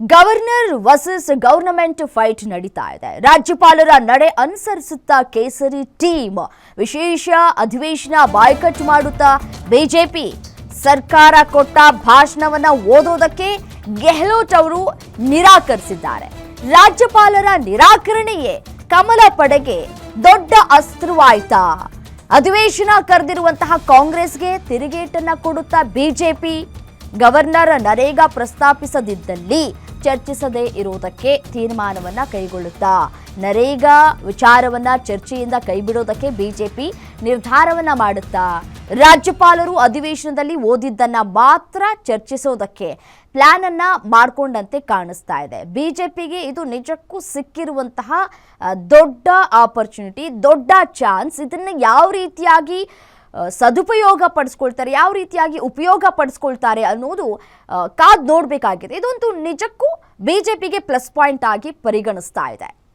Governor versus government fight ನಡೀತಾ ಇದೆ. ರಾಜ್ಯಪಾಲರ ನಡೆ ಅನುಸರಿಸುತ್ತಾ ಕೇಸರಿ ಟೀಮ್ ವಿಶೇಷ ಅಧಿವೇಶನ ಬಾಯ್ಕಟ್ ಮಾಡುತ್ತಾ ಬಿಜೆಪಿ ಸರ್ಕಾರ ಕೊಟ್ಟ ಭಾಷಣವನ್ನ ಓದೋದಕ್ಕೆ ಗೆಹ್ಲೋಟ್ ಅವರು ನಿರಾಕರಿಸಿದ್ದಾರೆ. ರಾಜ್ಯಪಾಲರ ನಿರಾಕರಣೆಯೇ ಕಮಲ ಪಡೆಗೆ ದೊಡ್ಡ ಅಸ್ತ್ರವಾಯ್ತಾ? ಅಧಿವೇಶನ ಕರೆದಿರುವಂತಹ ಕಾಂಗ್ರೆಸ್ಗೆ ತಿರುಗೇಟನ್ನ ಕೊಡುತ್ತಾ ಬಿಜೆಪಿ ಗವರ್ನರ್ ನರೇಗಾ ಪ್ರಸ್ತಾಪಿಸದಿದ್ದಲ್ಲಿ ಚರ್ಚಿಸದೇ ಇರುವುದಕ್ಕೆ ತೀರ್ಮಾನವನ್ನ ಕೈಗೊಳ್ಳುತ್ತಾ ನರೇಗಾ ವಿಚಾರವನ್ನ ಚರ್ಚೆಯಿಂದ ಕೈಬಿಡೋದಕ್ಕೆ ಬಿಜೆಪಿ ನಿರ್ಧಾರವನ್ನ ಮಾಡುತ್ತಾ ರಾಜ್ಯಪಾಲರು ಅಧಿವೇಶನದಲ್ಲಿ ಓದಿದ್ದನ್ನ ಮಾತ್ರ ಚರ್ಚಿಸೋದಕ್ಕೆ ಪ್ಲಾನ್ ಅನ್ನ ಮಾಡಿಕೊಂಡಂತೆ ಕಾಣಿಸ್ತಾ ಇದೆ. ಬಿಜೆಪಿಗೆ ಇದು ನಿಜಕ್ಕೂ ಸಿಕ್ಕಿರುವಂತಹ ದೊಡ್ಡ ಆಪರ್ಚುನಿಟಿ, ದೊಡ್ಡ ಚಾನ್ಸ್. ಇದನ್ನ ಯಾವ ರೀತಿಯಾಗಿ ಸದುಪಯೋಗ ಪಡಿಸ್ಕೊಳ್ತಾರೆ, ಯಾವ ರೀತಿಯಾಗಿ ಉಪಯೋಗ ಪಡಿಸ್ಕೊಳ್ತಾರೆ ಅನ್ನೋದು ಕಾದ್ ನೋಡಬೇಕಾಗಿದೆ. ಇದೊಂದು ನಿಜಕ್ಕೂ ಬಿಜೆಪಿಗೆ ಪ್ಲಸ್ ಪಾಯಿಂಟ್ ಆಗಿ ಪರಿಗಣಿಸ್ತಾ ಇದೆ.